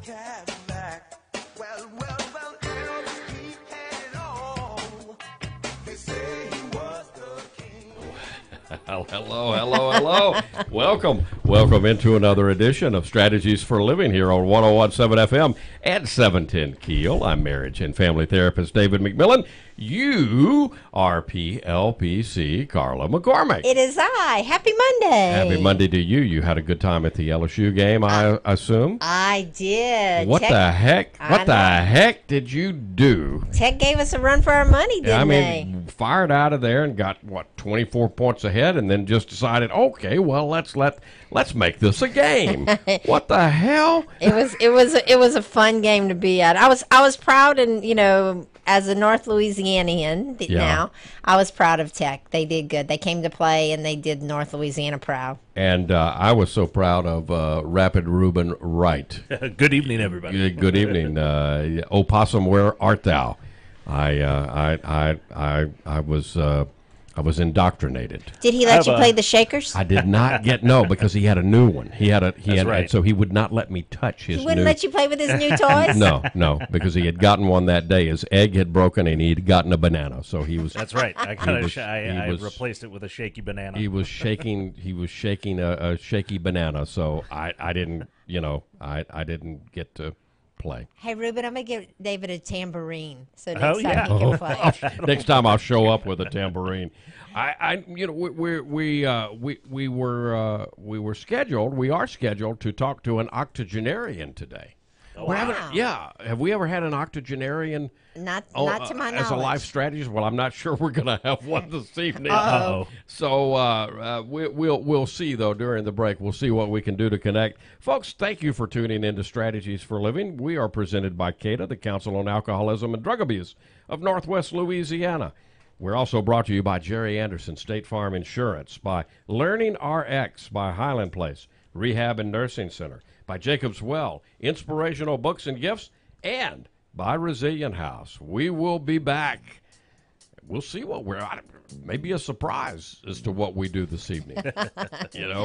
Cadillac. Well, Elvis, he had it all. They say he was the king. Hello. Welcome into another edition of Strategies for Living here on 101.7 FM and 710 KEEL. I'm marriage and family therapist David McMillan. You are PLPC Carla McCormick. It is I. Happy Monday. Happy Monday to you. You had a good time at the LSU game, I assume? I did. What the heck did you do? Tech gave us a run for our money, didn't they? Fired out of there and got, 24 points ahead, and then just decided, okay, well, let's make this a game. What the hell? It was a fun game to be at. I was proud, and as a North Louisianian now, I was proud of Tech. They did good. They came to play, and they did North Louisiana proud. And I was so proud of Rapid Reuben Wright. Good evening, everybody. Good evening. Opossum, where art thou? I was indoctrinated. Did he let you play the Shakers? I did not because he had a new one. Right. So he would not let me touch his. He wouldn't let you play with his new toys? No, because he had gotten one that day. His egg had broken, and he'd gotten a banana. So he was. That's right. I replaced it with a shaky banana. He was shaking. He was shaking a shaky banana. So I didn't. I didn't get to play. Hey, Ruben, I'm going to give David a tambourine so Oh, next time he can play. Next time I'll show up with a tambourine. We are scheduled to talk to an octogenarian today. Wow. Have we ever had an octogenarian? Not to my knowledge. As a life strategist? Well, I'm not sure we're going to have one this evening. Uh-oh. So we'll see, though, during the break. We'll see what we can do to connect. Folks, thank you for tuning into Strategies for Living. We are presented by CADA, the Council on Alcoholism and Drug Abuse of Northwest Louisiana. We're also brought to you by Jerry Anderson State Farm Insurance, by Learning RX, by Highland Place Rehab and Nursing Center, by Jacob's Well, Inspirational Books and Gifts, and by Resilient House. We will be back. We'll see maybe a surprise as to what we do this evening.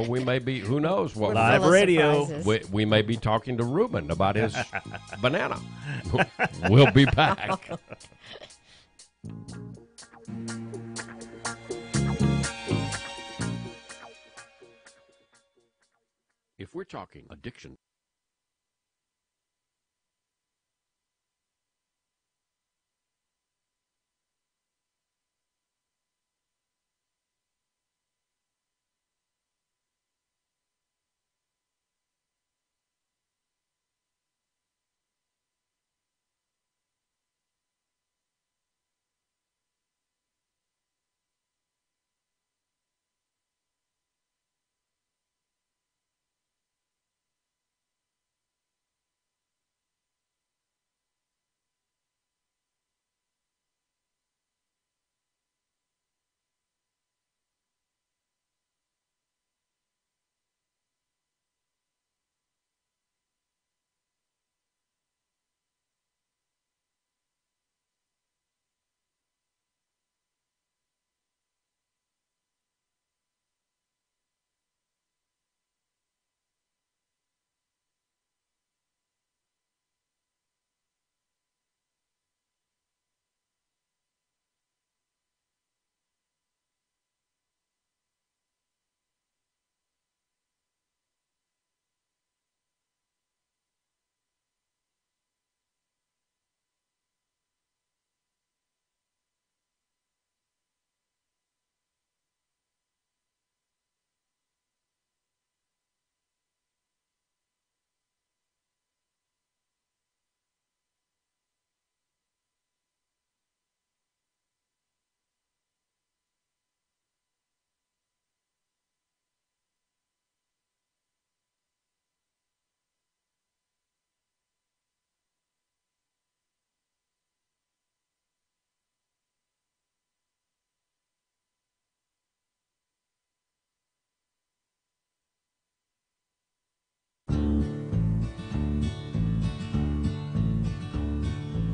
We may be, who knows what. Live radio. We may be talking to Ruben about his banana. We'll be back. If we're talking addiction,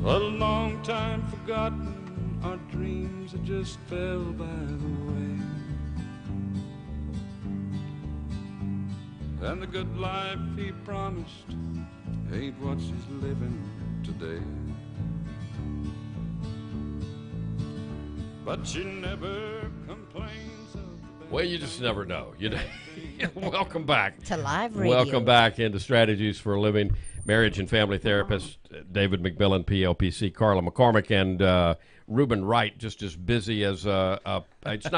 A long time forgotten, our dreams that just fell by the way. And the good life he promised Ain't what she's living today. But she never complains of the Well, you just never know. Welcome back To live radio. Welcome back into Strategies for a Living. Marriage and family therapist David McMillan, PLPC, Carla McCormick, and Reuben Wright. Just as busy as it's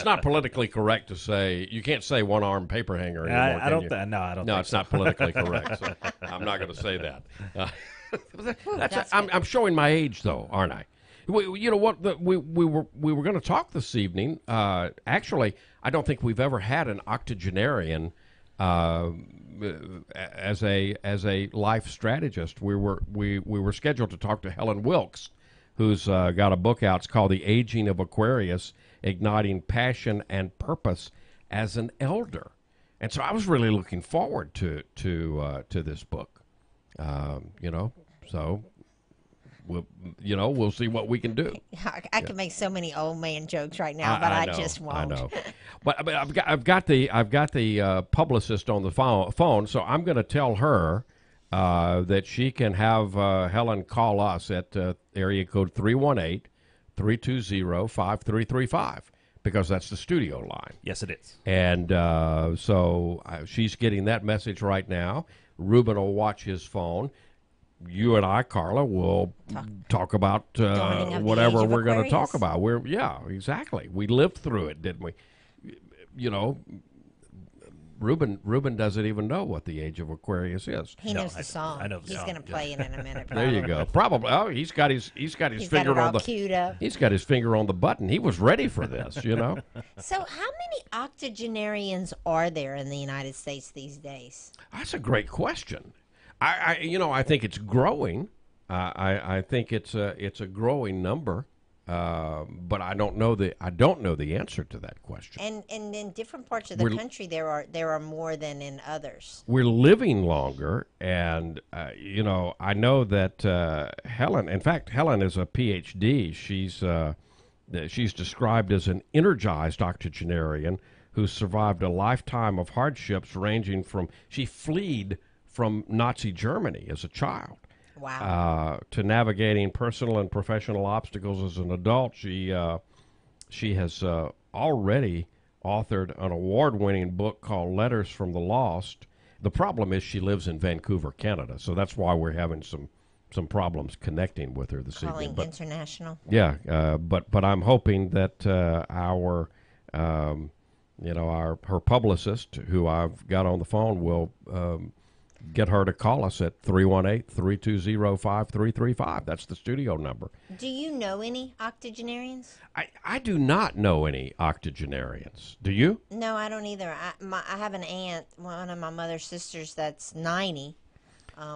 not politically correct to say, you can't say one arm paper hanger anymore. I don't you? think. No, I don't. No, think it's so. not politically correct. So I'm not going to say that. That's I'm showing my age, though, aren't I? You know what? We were going to talk this evening. Actually, I don't think we've ever had an octogenarian as a life strategist. We were scheduled to talk to Helen Wilkes, who's got a book out. It's called The Aging of Aquarius: Igniting Passion and Purpose as an Elder. And so I was really looking forward to this book. So we'll see what we can do. I can make so many old man jokes right now, but I know, just won't. I know, but I've got the publicist on the phone, so I'm going to tell her that she can have Helen call us at area code 318-320-5335 because that's the studio line. Yes, it is. And so she's getting that message right now. Reuben will watch his phone. You and I, Carla, will talk about whatever we're going to talk about. Exactly. We lived through it, didn't we? Reuben doesn't even know what the age of Aquarius is. He knows the song. I know the He's song. going to play it in a minute. There you go. Probably. Oh, he's got his finger got it on all the queued up. He's got his finger on the button. He was ready for this. So, how many octogenarians are there in the United States these days? That's a great question. I think it's growing. I think it's a growing number, but I don't know the answer to that question. And in different parts of the country, there are more than in others. We're living longer, and I know that Helen. In fact, Helen is a PhD. She's described as an energized octogenarian who survived a lifetime of hardships ranging from she fled from Nazi Germany as a child. Wow. To navigating personal and professional obstacles as an adult. She has already authored an award-winning book called Letters from the Lost. The problem is she lives in Vancouver, Canada, so that's why we're having some problems connecting with her this evening. Calling international. Yeah, but I'm hoping that her publicist, who I've got on the phone, will get her to call us at 318-320-5335. That's the studio number. Do you know any octogenarians? I do not know any octogenarians. Do you? No, I don't either. I have an aunt, one of my mother's sisters, that's 90,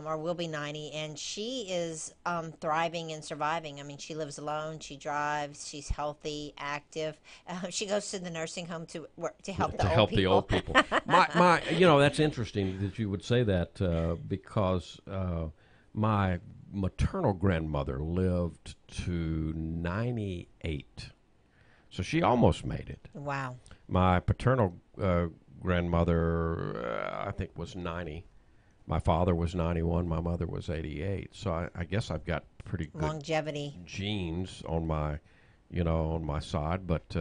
or will be 90, and she is thriving and surviving. I mean, she lives alone, she drives, she's healthy, active. She goes to the nursing home to help the old people. my that's interesting that you would say that because my maternal grandmother lived to 98, so she almost made it. Wow. My paternal grandmother, I think, was 90. My father was 91. My mother was 88. So I guess I've got pretty good longevity genes on my side. But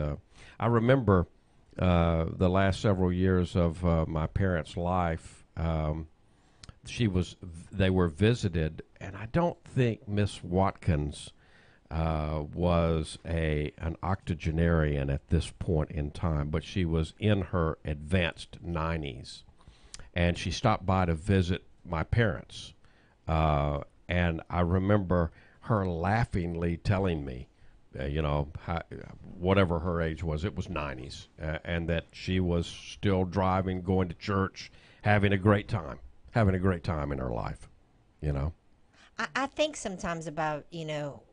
I remember the last several years of my parents' life. They were visited, and I don't think Miss Watkins was an octogenarian at this point in time, but she was in her advanced 90s. And she stopped by to visit my parents. And I remember her laughingly telling me, whatever her age was, it was 90s, and that she was still driving, going to church, having a great time in her life, I think sometimes about,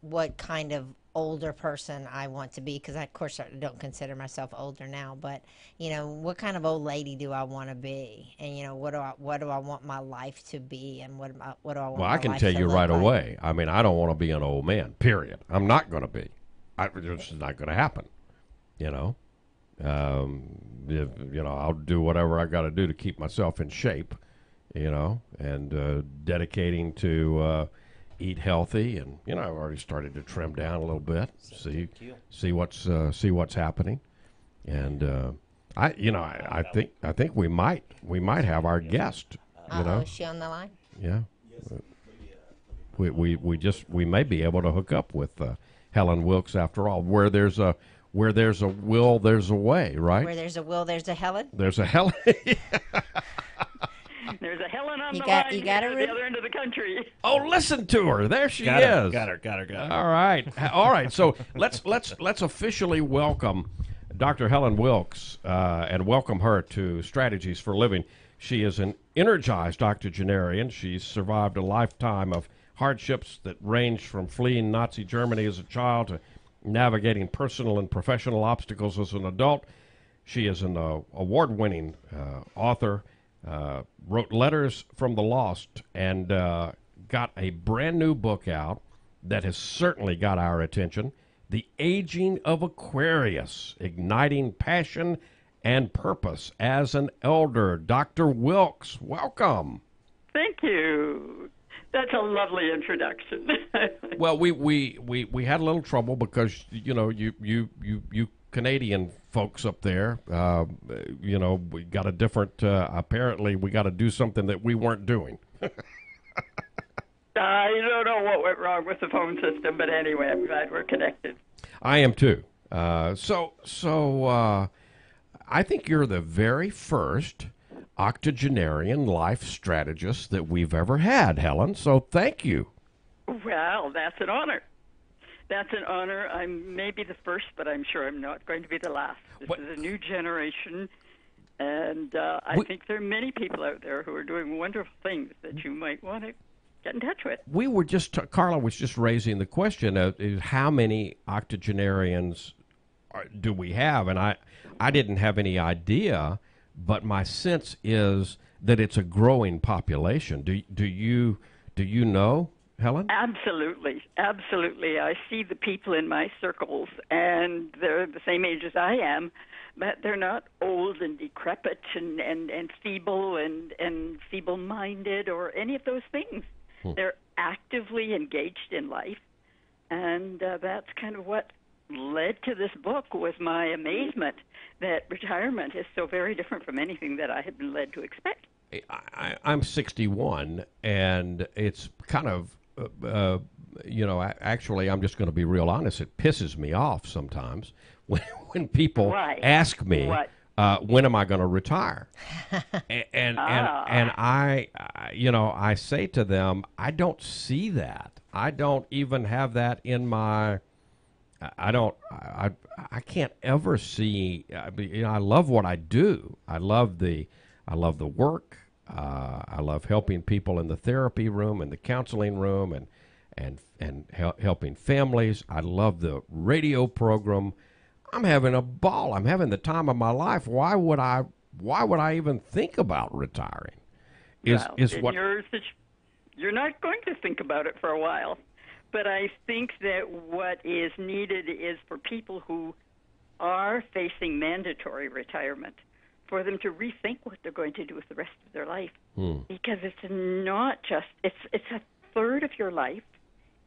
what kind of older person I want to be, because of course I don't consider myself older now, but what kind of old lady do I want to be, and what do I want my life to be, and what do I want well, my I can life tell to you look right like? away, I mean, I don't want to be an old man, period. I'm not going to be. It's not going to happen, I'll do whatever I got to do to keep myself in shape, and dedicating to eat healthy, and I've already started to trim down a little bit, see what's happening, and I think we might have our guest. Is she on the line? Yeah. We may be able to hook up with Helen Wilkes after all. Where there's a will, there's a way, right? Where there's a will, there's a Helen. There's a Helen. There's a Helen on the line You got at her, the other end of the country. Oh, listen to her. There she Got is. her. All right. So let's officially welcome Dr. Helen Wilkes and welcome her to Strategies for Living. She is an energized octogenarian. She's survived a lifetime of hardships that range from fleeing Nazi Germany as a child to navigating personal and professional obstacles as an adult. She is an award-winning author, wrote Letters from the Lost, and got a brand new book out that has certainly got our attention, The Aging of Aquarius, Igniting Passion and Purpose as an Elder. Dr. Wilkes, welcome. Thank you. That's a lovely introduction. Well, we had a little trouble because you Canadian folks up there, we got a different. Apparently, we got to do something that we weren't doing. I don't know what went wrong with the phone system, but anyway, I'm glad we're connected. I am too. So I think you're the very first octogenarian life strategist that we've ever had, Helen. So thank you. Well, that's an honor. That's an honor. I may be the first, but I'm sure I'm not going to be the last. This is a new generation, and I think there are many people out there who are doing wonderful things that you might want to get in touch with. We were Carla was just raising the question of how many octogenarians do we have, and I didn't have any idea, but my sense is that it's a growing population. Do you know, Helen? Absolutely. I see the people in my circles, and they're the same age as I am, but they're not old and decrepit and feeble and feeble-minded or any of those things. They're actively engaged in life, and that's kind of what led to this book, was my amazement that retirement is so very different from anything that I had been led to expect. I'm 61, and it's kind of, actually, I'm just going to be real honest. It pisses me off sometimes when people ask me, when am I going to retire? and I say to them, I don't see that. I don't even have that in my. I can't ever see. I love what I do. I love the work. I love helping people in the therapy room and the counseling room and helping families. I love the radio program. I'm having a ball. I'm having the time of my life. Why would I even think about retiring? You're not going to think about it for a while. But I think that what is needed is for people who are facing mandatory retirement, for them to rethink what they're going to do with the rest of their life. Because it's not just, it's a third of your life,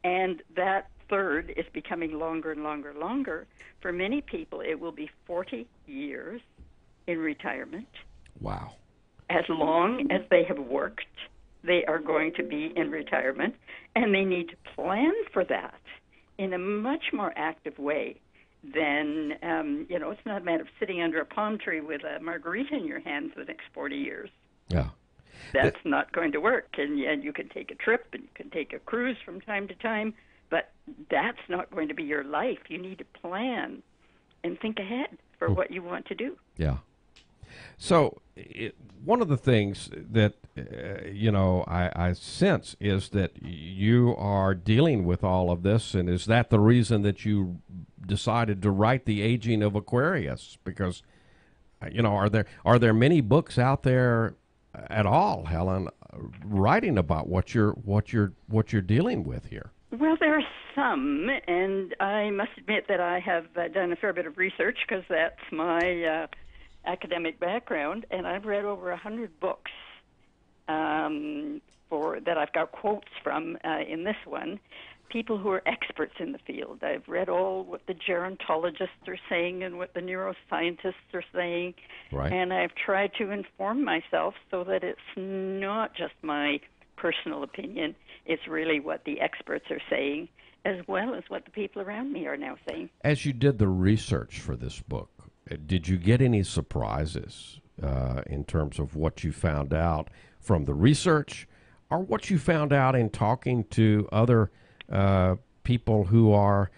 and that third is becoming longer and longer and longer. For many people, it will be 40 years in retirement. Wow. As long as they have worked, they are going to be in retirement, and they need to plan for that in a much more active way than, it's not a matter of sitting under a palm tree with a margarita in your hand for the next 40 years. Yeah. That's not going to work. And you can take a trip and you can take a cruise from time to time, but that's not going to be your life. You need to plan and think ahead for what you want to do. Yeah. So one of the things that, I sense is that you are dealing with all of this, and is that the reason that you decided to write The Aging of Aquarius? Because, are there many books out there at all, Helen, writing about what you're dealing with here? Well, there are some, and I must admit that I have done a fair bit of research because that's my academic background, and I've read over 100 books for that I've got quotes from in this one, people who are experts in the field. I've read all what the gerontologists are saying and what the neuroscientists are saying, Right. and I've tried to inform myself so that it's not just my personal opinion. It's really what the experts are saying, as well as what the people around me are now saying. As you did the research for this book, did you get any surprises in terms of what you found out from the research, or what you found out in talking to other people who are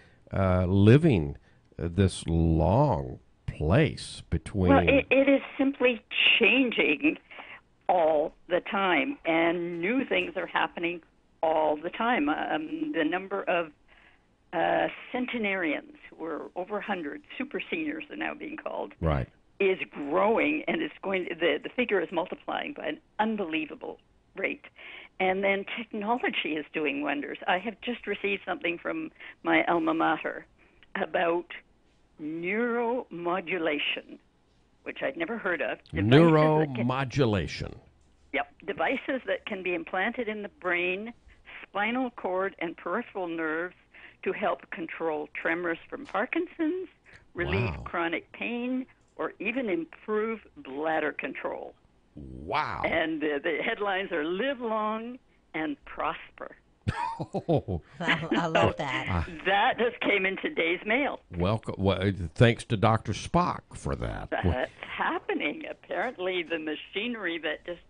living this long place between? Well, it is simply changing all the time, and new things are happening all the time. The number of centenarians, who are over 100, super seniors are now being called, Right. is growing, and it's going. The figure is multiplying by an unbelievable rate. And then technology is doing wonders. I have just received something from my alma mater about neuromodulation, which I'd never heard of. Neuromodulation. Devices that can be implanted in the brain, spinal cord, and peripheral nerves to help control tremors from Parkinson's, relieve Wow. chronic pain, or even improve bladder control. Wow. And the headlines are "Live long and prosper." Oh, I love that. That just came in today's mail. welcome. Well, thanks to Dr. Spock for that. That's happening. Apparently, the machinery that just,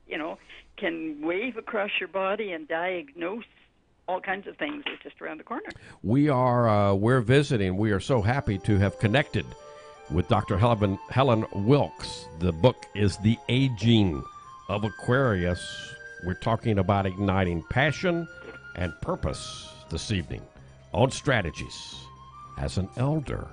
can wave across your body and diagnose all kinds of things is just around the corner. We're visiting. We are so happy to have connected with Dr. Helen Wilkes. The book is The Aging of Aquarius. We're talking about igniting passion and purpose this evening on strategies as an elder.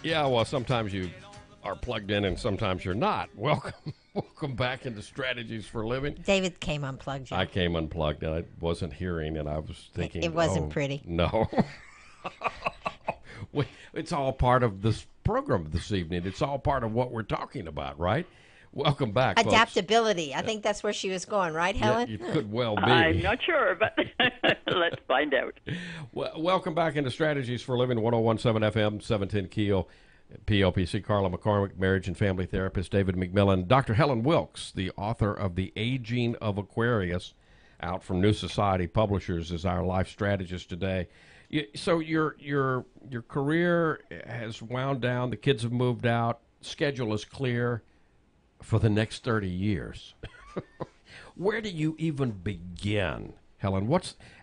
Yeah, well, sometimes you are plugged in and sometimes you're not. Welcome back into Strategies for Living. David came unplugged. You. I came unplugged and I wasn't hearing, and I was thinking, It wasn't pretty. No. It's all part of this program this evening. It's all part of what we're talking about, right? Welcome back, folks. Adaptability. I think that's where she was going, right, Helen? Yeah, it could well be. I'm not sure, but let's find out. Well, welcome back into Strategies for Living, 101.7 FM, 710 KEEL, PLPC, Carla McCormick, marriage and family therapist, David McMillan, Dr. Helen Wilkes, the author of The Aging of Aquarius, out from New Society Publishers, is our life strategist today. So your career has wound down, the kids have moved out, schedule is clear for the next 30 years. Where do you even begin, Helen?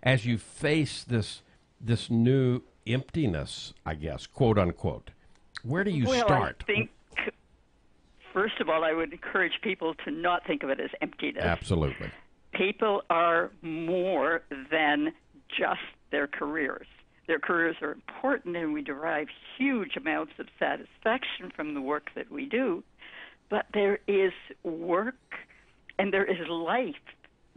As you face this new emptiness, I guess, quote unquote, where do you start? I think, first of all, I would encourage people to not think of it as emptiness. Absolutely. People are more than just their careers. Their careers are important, and we derive huge amounts of satisfaction from the work that we do. But there is work and there is life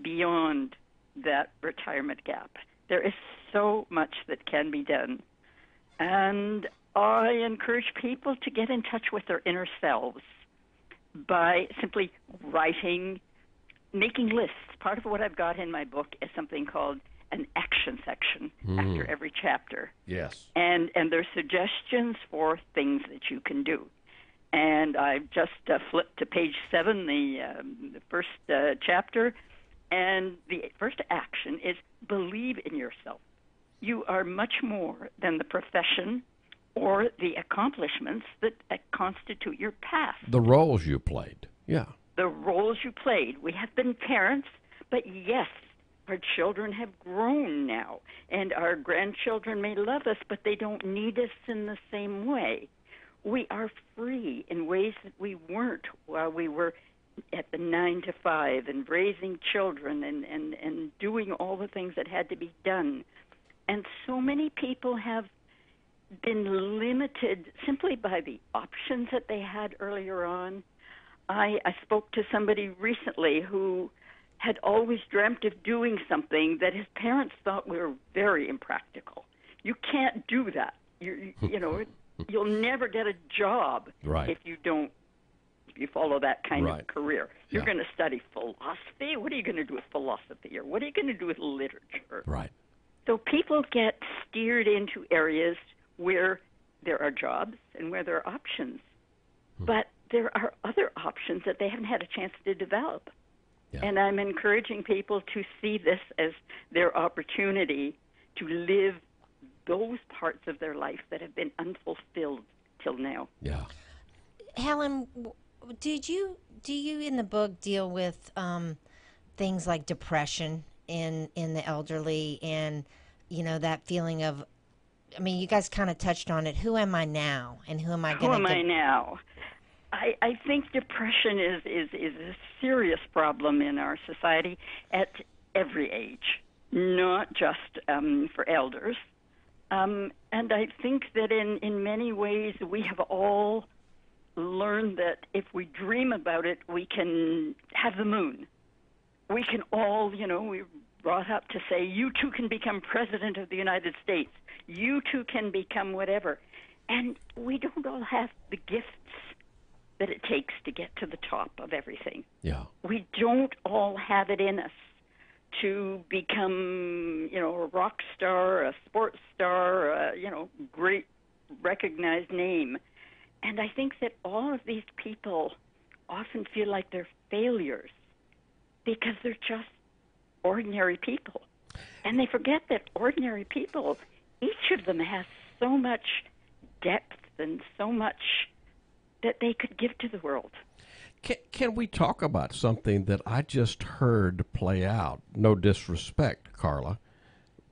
beyond that retirement gap. There is so much that can be done. And I encourage people to get in touch with their inner selves by simply writing, making lists. Part of what I've got in my book is something called an action section after every chapter. Yes. And there's suggestions for things that you can do. And I've just flipped to page 7, the first chapter, and the first action is believe in yourself. You are much more than the profession or the accomplishments that constitute your past. The roles you played, yeah. The roles you played. We have been parents, but yes, our children have grown now, and our grandchildren may love us, but they don't need us in the same way. We are free in ways that we weren't while we were at the 9 to 5 and raising children and doing all the things that had to be done. And so many people have been limited simply by the options that they had earlier on. I spoke to somebody recently who had always dreamt of doing something that his parents thought were very impractical. You can't do that. You know, you'll never get a job if you follow that kind of career. You're going to study philosophy. What are you going to do with philosophy? Or what are you going to do with literature? Right. So people get steered into areas where there are jobs and where there are options. But there are other options that they haven't had a chance to develop. Yeah. And I'm encouraging people to see this as their opportunity to live those parts of their life that have been unfulfilled till now. Yeah. Helen, do you in the book deal with things like depression in the elderly, and that feeling of, I mean, you guys kind of touched on it. Who am I now, and who am I going to? Who am I now? I think depression is a serious problem in our society at every age, not just for elders. And I think that in many ways we have all learned that if we dream about it, we can have the moon. We can all, we're brought up to say, you too can become president of the United States. You too can become whatever. And we don't all have the gifts that it takes to get to the top of everything. Yeah. We don't all have it in us to become, a rock star, a sports star, great recognized name. And I think that all of these people often feel like they're failures because they're just ordinary people. And they forget that ordinary people, each of them has so much depth and so much that they could give to the world. Can we talk about something that I just heard play out? No disrespect, Carla,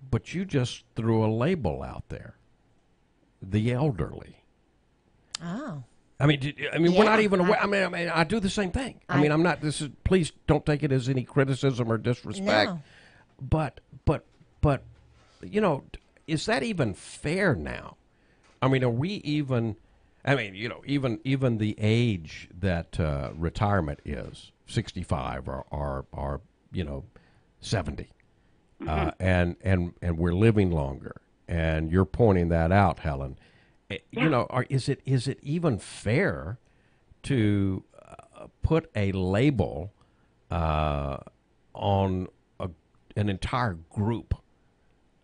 but you just threw a label out there. The elderly. Oh. I mean, we're not even aware. I mean, I do the same thing. I'm not. Please don't take it as any criticism or disrespect. No. But, is that even fair now? I mean, are we even? I mean, even the age that retirement is 65 or 70, and we're living longer. And you're pointing that out, Helen. Is it even fair to put a label on an entire group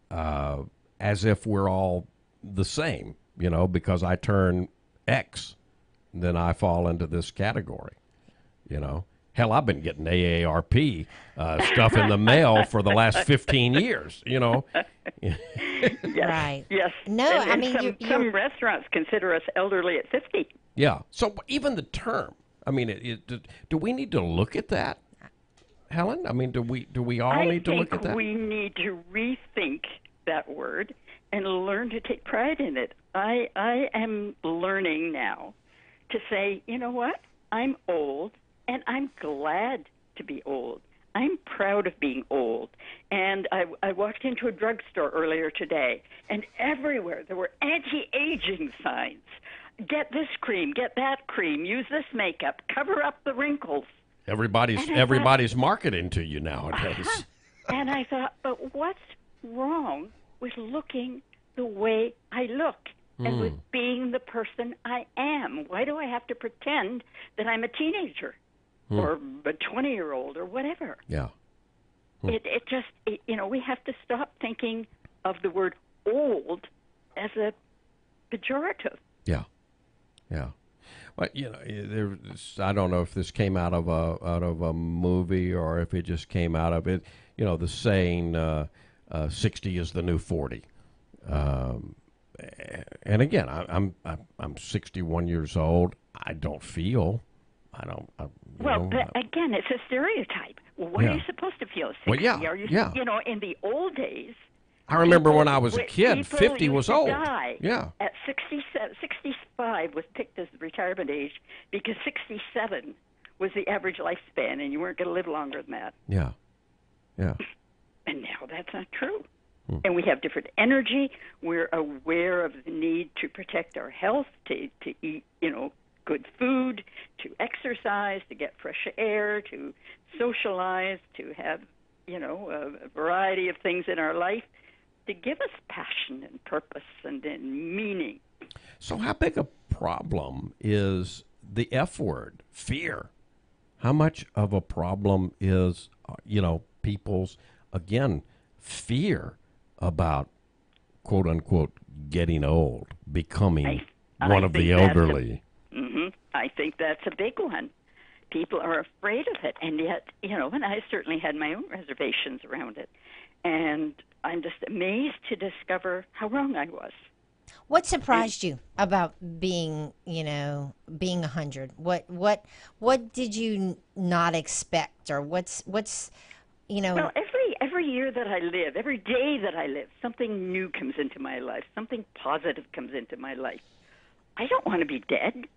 as if we're all the same? Because I turn X, then I fall into this category. Hell, I've been getting AARP stuff in the mail for the last 15 years. Yes. Right. Yes. No, and, I and mean, some restaurants consider us elderly at 50. Yeah. So even the term, I mean, do we need to look at that, Helen? I mean, do we all need to look at that? I think we need to rethink that word and learn to take pride in it. I am learning now to say, you know what? I'm old, and I'm glad to be old. I'm proud of being old. And I walked into a drugstore earlier today, and everywhere there were anti-aging signs. Get this cream, get that cream, use this makeup, cover up the wrinkles. Everybody's marketing to you nowadays. And I thought, but what's wrong with looking the way I look and with being the person I am? Why do I have to pretend that I'm a teenager or a 20-year-old or whatever? Yeah. It just, we have to stop thinking of the word old as a pejorative. Yeah. Yeah. Well, I don't know if this came out of a movie or if it just came out of it. The saying, 60 is the new 40. And again, I'm 61 years old. I don't feel. Again, it's a stereotype. Well, what are you supposed to feel? 60? Well, yeah, Are you, yeah. In the old days, I remember when I was a kid, 50 was old. Yeah. At 65 was picked as the retirement age because 67 was the average lifespan, and you weren't going to live longer than that. Yeah. Yeah. And now that's not true. And we have different energy. We're aware of the need to protect our health, to eat, good food, to exercise, to get fresh air, to socialize, to have, a variety of things in our life to give us passion and purpose and meaning. So how big a problem is the F word, fear? How much of a problem is, people's, again, fear about, quote unquote, getting old, becoming one of the elderly? I think that's a big one. People are afraid of it, and yet, and I certainly had my own reservations around it. And I'm just amazed to discover how wrong I was. What surprised you about being 100? What did you not expect, or what's Well, every year that I live, every day that I live, something new comes into my life. Something positive comes into my life. I don't want to be dead.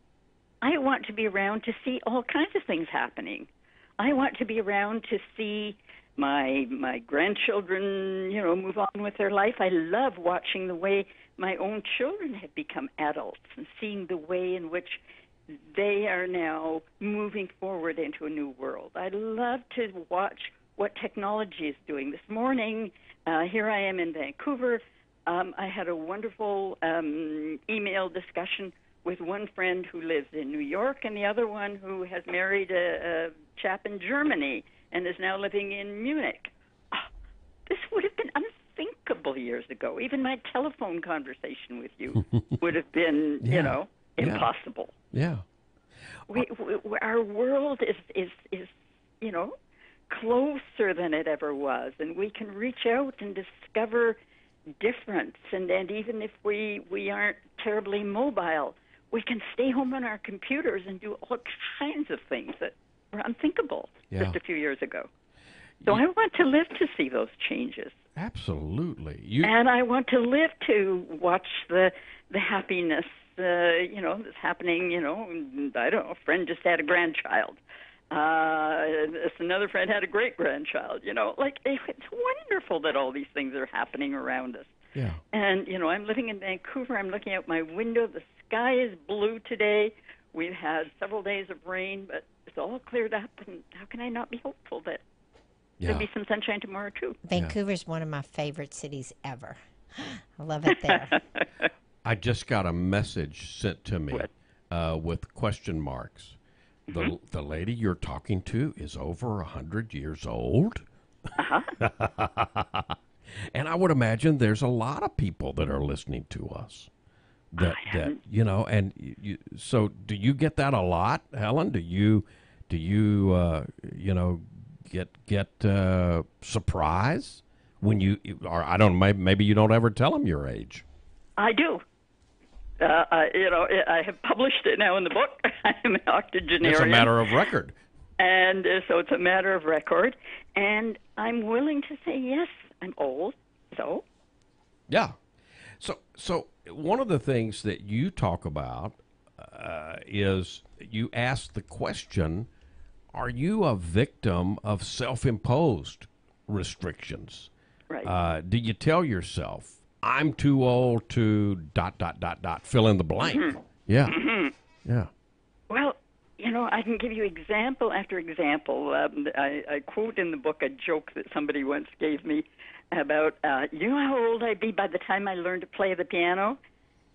I want to be around to see all kinds of things happening. I want to be around to see my grandchildren, move on with their life. I love watching the way my own children have become adults and seeing the way in which they are now moving forward into a new world. I love to watch what technology is doing. This morning, here I am in Vancouver. I had a wonderful email discussion with one friend who lives in New York and the other one who has married a chap in Germany and is now living in Munich. This would have been unthinkable years ago. Even my telephone conversation with you would have been, impossible. Yeah. Our world is closer than it ever was, and we can reach out and discover difference. And even if we aren't terribly mobile, we can stay home on our computers and do all kinds of things that were unthinkable just a few years ago. So I want to live to see those changes. Absolutely. And I want to live to watch the happiness, that's happening, I don't know, a friend just had a grandchild. Another friend had a great-grandchild, it's wonderful that all these things are happening around us. Yeah. And, I'm living in Vancouver. I'm looking out my window. The sky is blue today. We've had several days of rain, but it's all cleared up. And how can I not be hopeful that there'll be some sunshine tomorrow, too? Vancouver's one of my favorite cities ever. I love it there. I just got a message sent to me with question marks. The lady you're talking to is over 100 years old. And I would imagine there's a lot of people that are listening to us. That you know, and so do you get that a lot, Helen? Do you you know, get surprise when you, or I don't know, maybe you don't ever tell them your age. I do. I have published it now in the book. I'm an octogenarian. It's a matter of record. And so it's a matter of record. And I'm willing to say, yes, I'm old. So? Yeah. So one of the things that you talk about is you ask the question, are you a victim of self-imposed restrictions? Right. Do you tell yourself, I'm too old to ... fill in the blank? Yeah. Yeah. Well, I can give you example after example. I quote in the book a joke that somebody once gave me about, you know how old I'd be by the time I learned to play the piano?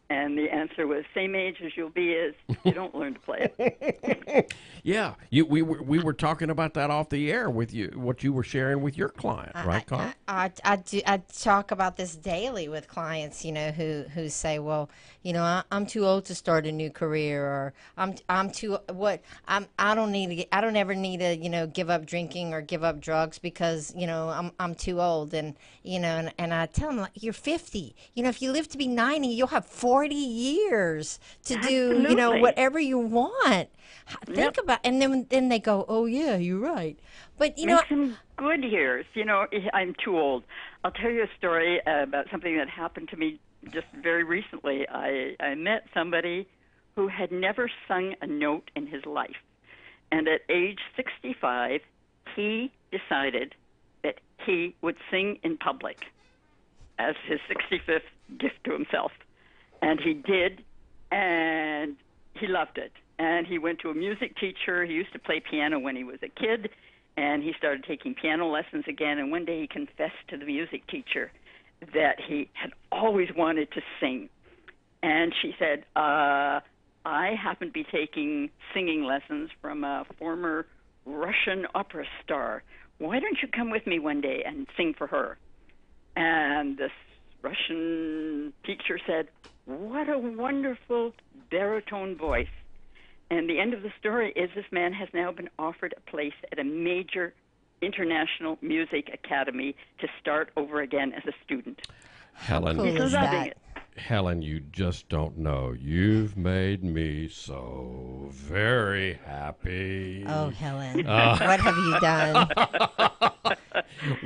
And the answer was, same age as you'll be as you don't learn to play it. Yeah, we were talking about that off the air with you, what you were sharing with your client, right, Carl? I talk about this daily with clients, who say, well, I'm too old to start a new career, or I don't ever need to, give up drinking or give up drugs because, I'm too old, and I tell them, like, you're 50. If you live to be 90, you'll have 40 years to do, Absolutely. whatever you want. Think about, and then they go, oh yeah, you're right. But Make some good years. I'm too old. I'll tell you a story about something that happened to me just very recently. I met somebody who had never sung a note in his life. And at age 65, he decided that he would sing in public as his 65th gift to himself. And he did, and he loved it. And he went to a music teacher. He used to play piano when he was a kid, and he started taking piano lessons again. And one day he confessed to the music teacher that he had always wanted to sing. And she said, I happen to be taking singing lessons from a former Russian opera star. Why don't you come with me one day and sing for her? And this Russian teacher said, what a wonderful baritone voice. And the end of the story is this man has now been offered a place at a major international music academy to start over again as a student. Helen, Cool He's is loving that? it. Helen, you just don't know. You've made me so very happy. Oh, Helen, what have you done?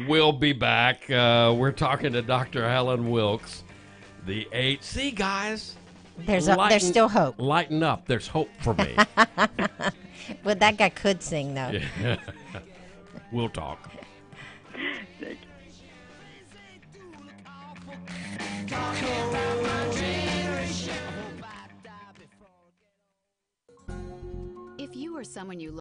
We'll be back. We're talking to Dr. Helen Wilkes. The 8. See, guys, There's still hope. Lighten up. There's hope for me. Well, that guy could sing, though. We'll talk. If you or someone you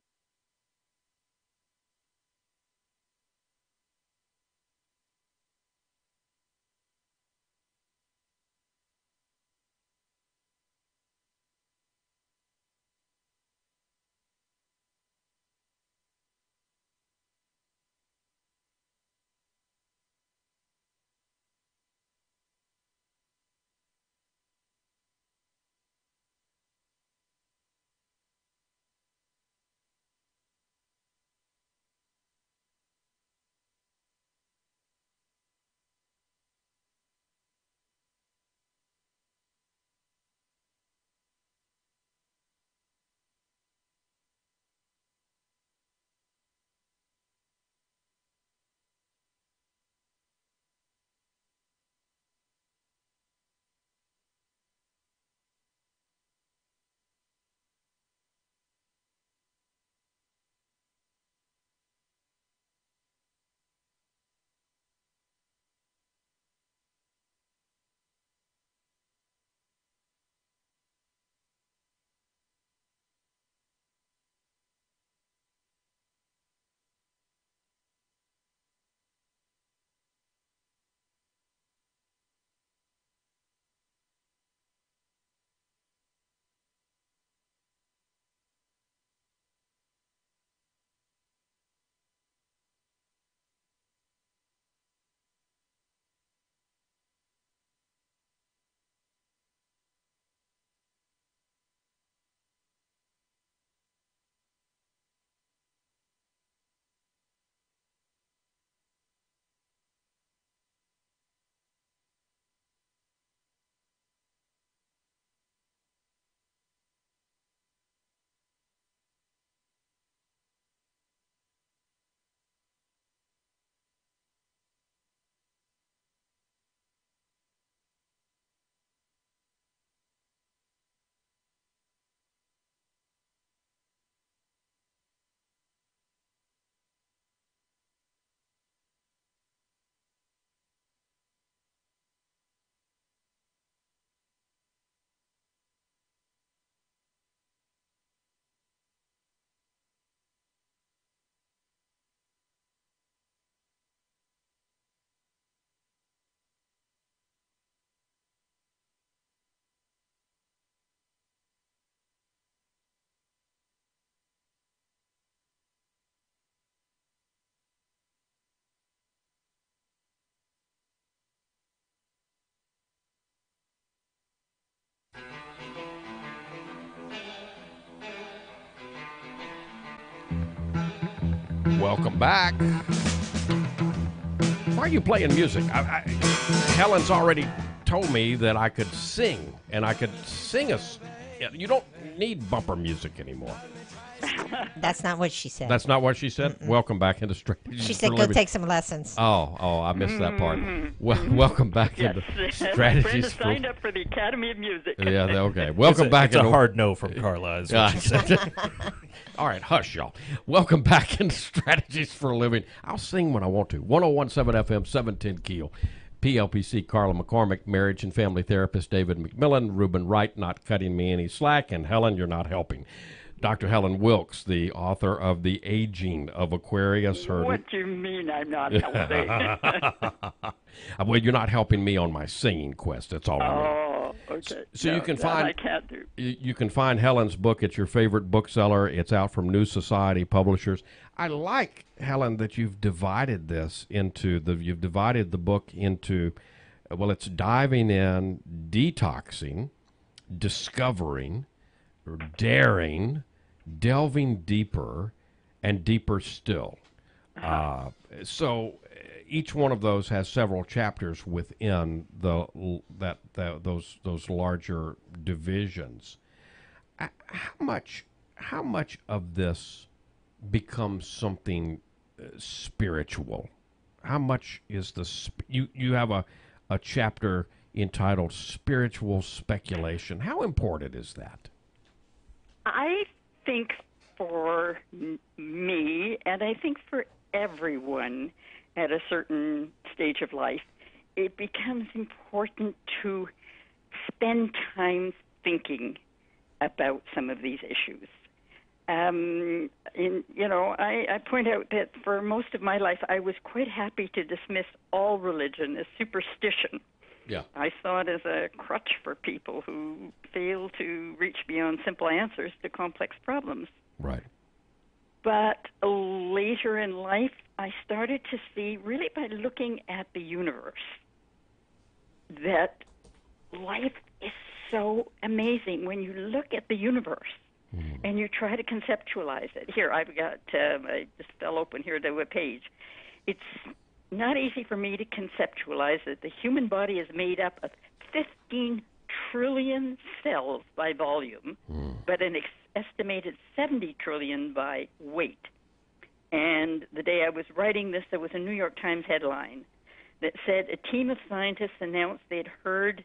Welcome back. Why are you playing music? Helen's already told me that I could sing, and I could sing you don't need bumper music anymore. That's not what she said. That's not what she said? Welcome back into Strategies She said for go Living. take some lessons. Oh, I missed that part. Welcome back into Strategies Brenda for... signed up for the Academy of Music. Yeah, okay. Welcome back It's a into... hard no from Carla, is what she said. All right, hush, y'all. Welcome back into Strategies for a Living. I'll sing when I want to. 101.7 FM, 710 KEEL. PLPC Carla McCormick, marriage and family therapist David McMillan, Reuben Wright, not cutting me any slack, and Helen, you're not helping. Dr. Helen Wilkes, the author of The Aging of Aquarius. What do you mean I'm not helping? Well, you're not helping me on my singing quest. That's all I mean. Oh, okay. So no, you can that find I can't do. You can find Helen's book at your favorite bookseller. It's out from New Society Publishers. I like, Helen, that you've divided the book into, well, it's diving in, detoxing, discovering, daring, delving deeper, and deeper still. So each one of those has several chapters within those larger divisions. How much of this becomes something spiritual? How much is you have a chapter entitled Spiritual Speculation. How important is that? I think for me, and I think for everyone at a certain stage of life, it becomes important to spend time thinking about some of these issues. I point out that for most of my life, I was quite happy to dismiss all religion as superstition. Yeah. I saw it as a crutch for people who fail to reach beyond simple answers to complex problems. Right. But later in life, I started to see, really by looking at the universe, that life is so amazing when you look at the universe and you try to conceptualize it. Here, I've got, I just fell open here to a page. It's not easy for me to conceptualize that the human body is made up of 15 trillion cells by volume, but an estimated 70 trillion by weight. And the day I was writing this, there was a New York Times headline that said a team of scientists announced they'd heard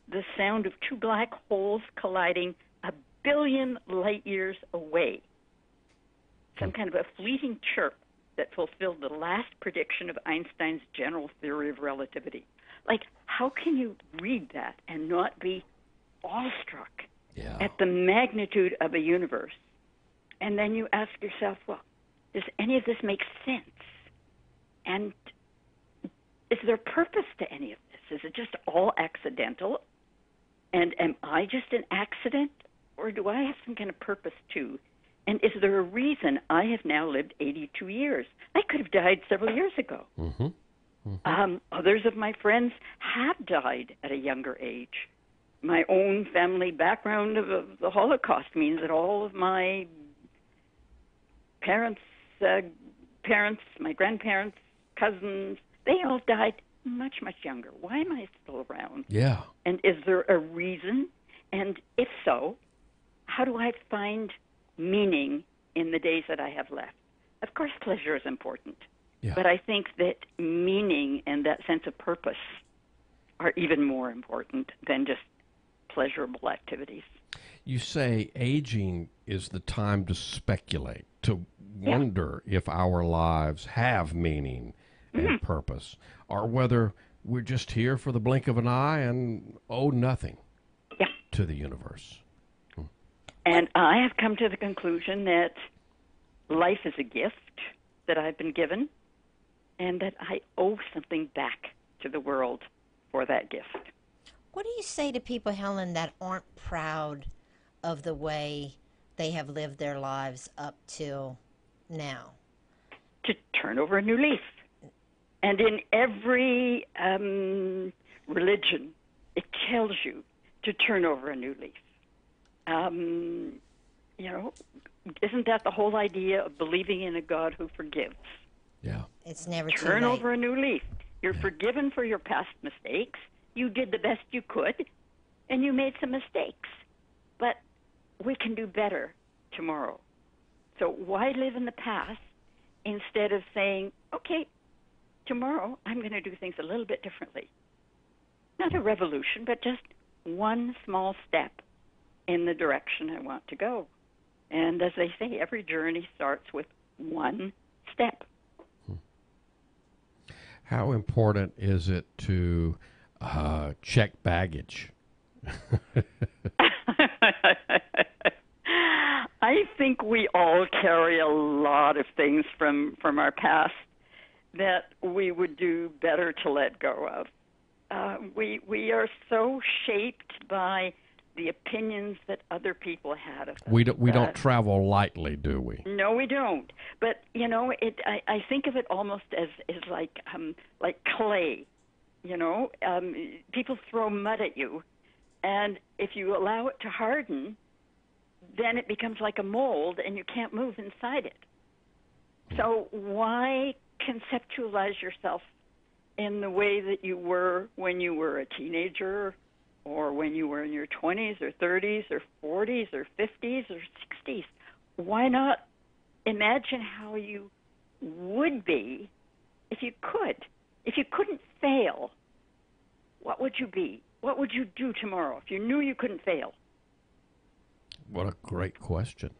the sound of two black holes colliding 1 billion light years away. Some kind of a fleeting chirp that fulfilled the last prediction of Einstein's general theory of relativity. Like, how can you read that and not be awestruck at the magnitude of a universe? And then you ask yourself, well, does any of this make sense? And is there purpose to any of this? Is it just all accidental? And am I just an accident? Or do I have some kind of purpose too? And is there a reason I have now lived 82 years? I could have died several years ago. Others of my friends have died at a younger age. My own family background of the Holocaust means that all of my parents, my grandparents, cousins, they all died much, much younger. Why am I still around? Yeah. And is there a reason? And if so, how do I find meaning in the days that I have left? Of course, pleasure is important. Yeah. But I think that meaning and that sense of purpose are even more important than just pleasurable activities. You say aging is the time to speculate, to wonder if our lives have meaning and purpose, or whether we're just here for the blink of an eye and owe nothing to the universe. And I have come to the conclusion that life is a gift that I've been given, and that I owe something back to the world for that gift. What do you say to people, Helen, that aren't proud of the way they have lived their lives up till now? To turn over a new leaf. And in every religion, it tells you to turn over a new leaf. you know, isn't that the whole idea of believing in a God who forgives? Yeah. It's never too Turn late. over a new leaf. You're forgiven for your past mistakes. You did the best you could, and you made some mistakes. But we can do better tomorrow. So why live in the past instead of saying, okay, tomorrow I'm going to do things a little bit differently? Not a revolution, but just one small step in the direction I want to go. And as they say, every journey starts with one step. How important is it to check baggage? I think we all carry a lot of things from our past that we would do better to let go of. We are so shaped by the opinions that other people had of us. We don't travel lightly, do we? No, we don't. But you know, I think of it almost as like clay. You know, people throw mud at you, and if you allow it to harden, then it becomes like a mold, and you can't move inside it. So why conceptualize yourself in the way that you were when you were a teenager, or when you were in your 20s or 30s or 40s or 50s or 60s? Why not imagine how you would be if you could? If you couldn't fail, what would you be? What would you do tomorrow if you knew you couldn't fail? What a great question.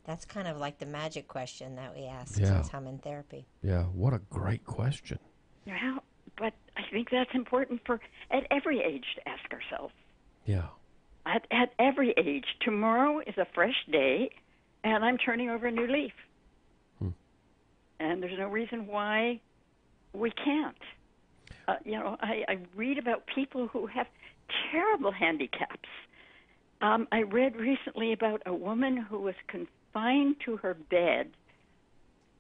That's kind of like the magic question that we ask Yeah. since I'm in therapy. Yeah, what a great question. Well, but I think that's important for at every age to ask ourselves. Yeah. At every age, tomorrow is a fresh day, and I'm turning over a new leaf. And there's no reason why we can't. You know, I read about people who have terrible handicaps. I read recently about a woman who was confined to her bed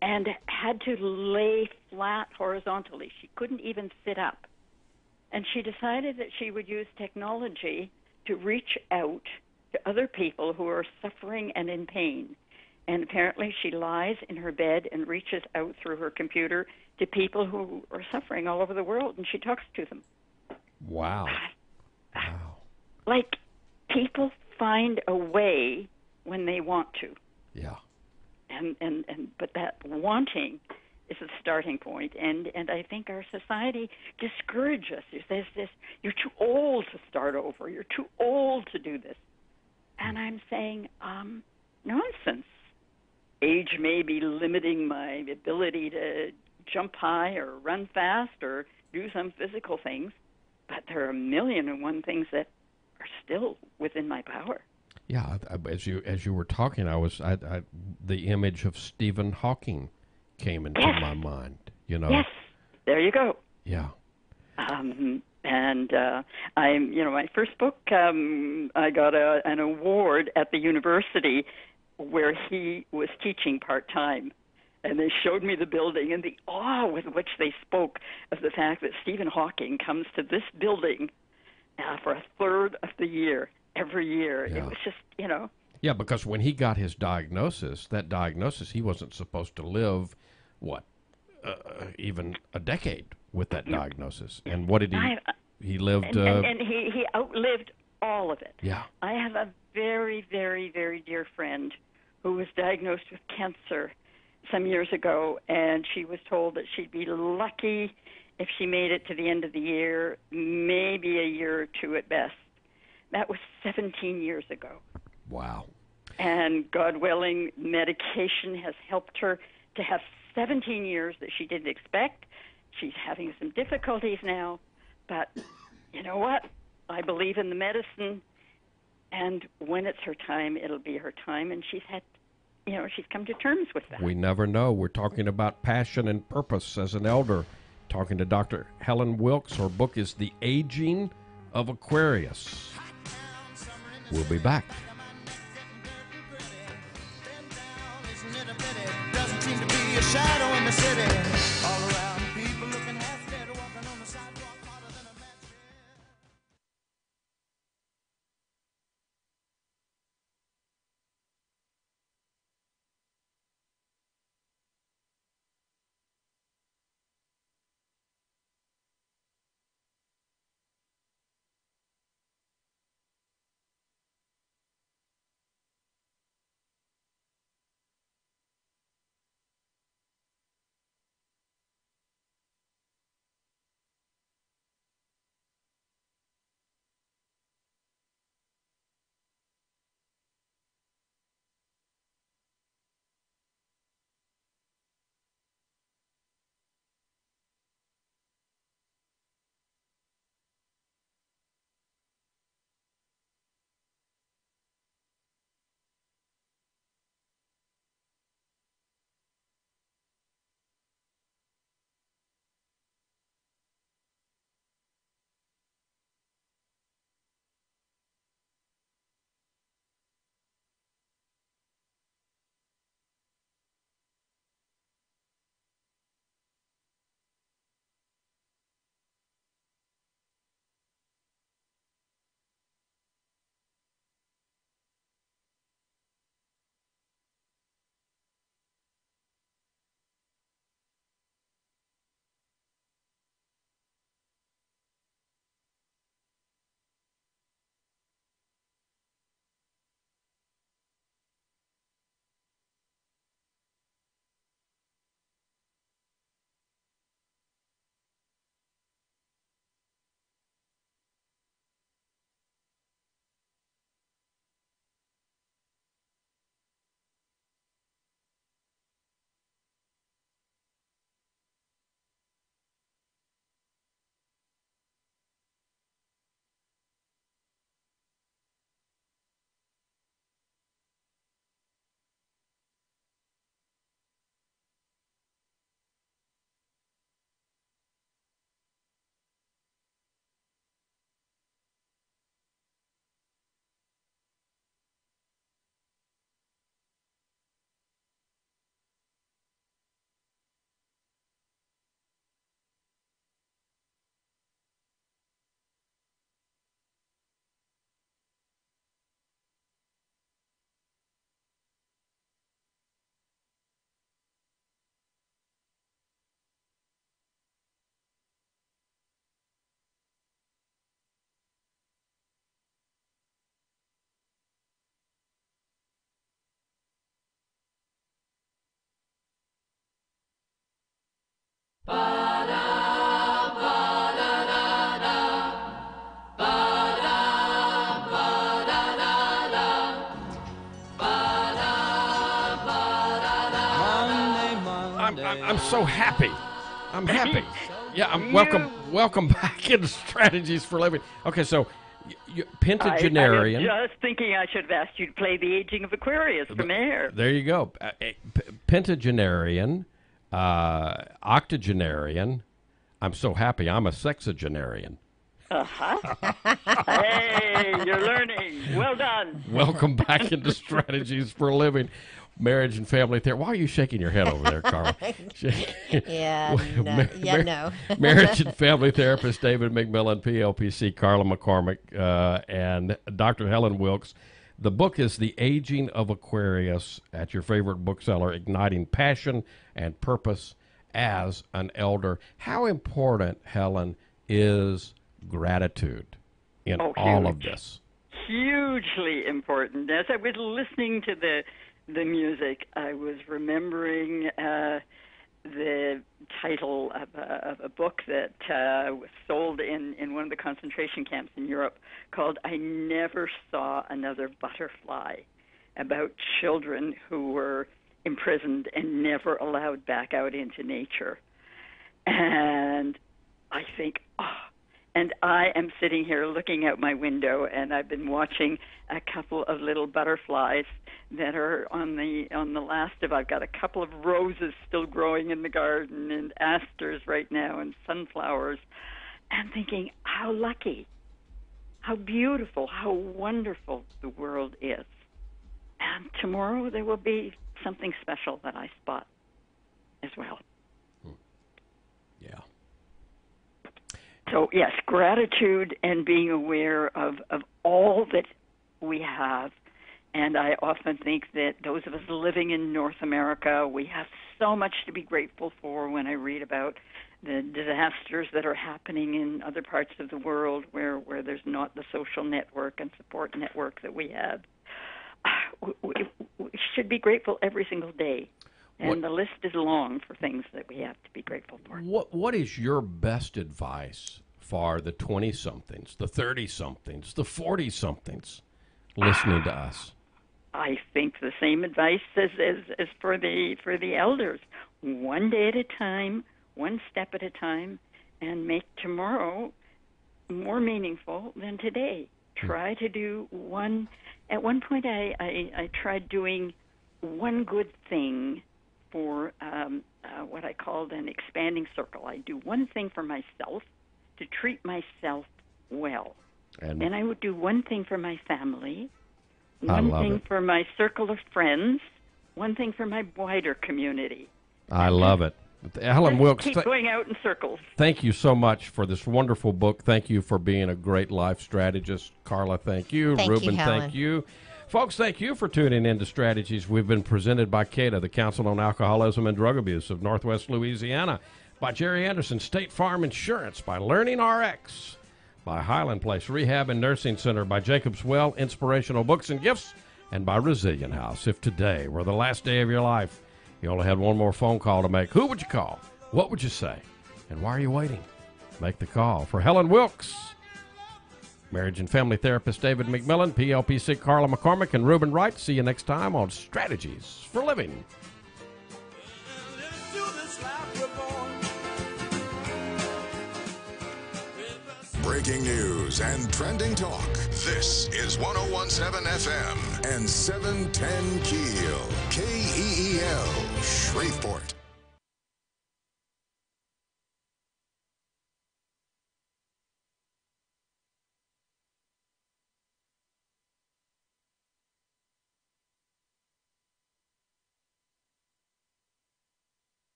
and had to lay flat horizontally. She couldn't even sit up. And she decided that she would use technology to reach out to other people who are suffering and in pain. And apparently she lies in her bed and reaches out through her computer to people who are suffering all over the world, and she talks to them. Wow. Wow. Like, people find a way when they want to. Yeah. But that wanting is a starting point, and I think our society discourages us. There's this, you're too old to start over. You're too old to do this. And I'm saying, nonsense. Age may be limiting my ability to jump high or run fast or do some physical things, but there are a million and one things that are still within my power. Yeah, as you were talking, the image of Stephen Hawking came into my mind. You know. Yes, there you go. Yeah. I'm, my first book, I got an award at the university where he was teaching part-time. And they showed me the building and the awe with which they spoke of the fact that Stephen Hawking comes to this building for a third of the year, every year. Yeah. It was just, you know. Yeah, because when he got his diagnosis, he wasn't supposed to live, even a decade with that diagnosis. And what did he? He lived. And he outlived all of it. Yeah. I have a very, very, very dear friend who was diagnosed with cancer some years ago, and she was told that she'd be lucky if she made it to the end of the year, maybe a year or two at best. That was 17 years ago. Wow. And God willing, medication has helped her to have 17 years that she didn't expect. She's having some difficulties now, but you know what? I believe in the medicine, and when it's her time, it'll be her time, and she's come to terms with that. We never know. We're talking about passion and purpose as an elder. Talking to Dr. Helen Wilkes. Her book is The Aging of Aquarius. We'll be back. Doesn't seem to be a shadow in the city. I'm so happy. I'm happy. Yeah, welcome back into Strategies for Living. Okay, so pentagenarian. I was just thinking I should have asked you to play The Aging of Aquarius from Air. There you go. Pentagenarian, octogenarian. I'm so happy. I'm a sexagenarian. Hey, you're learning. Well done. Welcome back into Strategies for Living. Marriage and family therapy. Why are you shaking your head over there, Carla? No. Marriage and family therapist David McMillan, PLPC, Carla McCormick, and Dr. Helen Wilkes. The book is The Aging of Aquarius at your favorite bookseller, Igniting Passion and Purpose as an Elder. How important, Helen, is gratitude in all of this? Hugely important. As I was listening to the music, I was remembering the title of a book that was sold in one of the concentration camps in Europe called I Never Saw Another Butterfly, about children who were imprisoned and never allowed back out into nature. And I think, and I am sitting here looking out my window, and I've been watching a couple of little butterflies that are on the last of. I've got a couple of roses still growing in the garden, and asters right now, and sunflowers, and thinking how lucky, how beautiful, how wonderful the world is. And tomorrow there will be something special that I spot as well. Yeah. So, yes, gratitude and being aware of all that we have. And I often think that those of us living in North America, we have so much to be grateful for when I read about the disasters that are happening in other parts of the world where there's not the social network and support network that we have. We should be grateful every single day. And the list is long for things that we have to be grateful for. What is your best advice for the 20-somethings, the 30-somethings, the 40-somethings listening to us? I think the same advice as for the elders. One day at a time, one step at a time, and make tomorrow more meaningful than today. Try to do one. At one point, I tried doing one good thing for what I called an expanding circle. I do one thing for myself to treat myself well. And then I would do one thing for my family, one thing for my circle of friends, one thing for my wider community. I love it. Helen Wilkes, keep going out in circles. Thank you so much for this wonderful book. Thank you for being a great life strategist. Carla, thank you. Ruben, thank you. Folks, thank you for tuning in to Strategies. We've been presented by CADA, the Council on Alcoholism and Drug Abuse of Northwest Louisiana, by Jerry Anderson State Farm Insurance, by Learning RX, by Highland Place Rehab and Nursing Center, by Jacob's Well Inspirational Books and Gifts, and by Resilient House. If today were the last day of your life, you only had one more phone call to make, who would you call? What would you say? And why are you waiting? Make the call. For Helen Wilkes, marriage and family therapist David McMillan, PLPC Carla McCormick, and Ruben Wright. See you next time on Strategies for Living. Breaking news and trending talk. This is 101.7 FM and 710 KEEL. KEEL, Shreveport.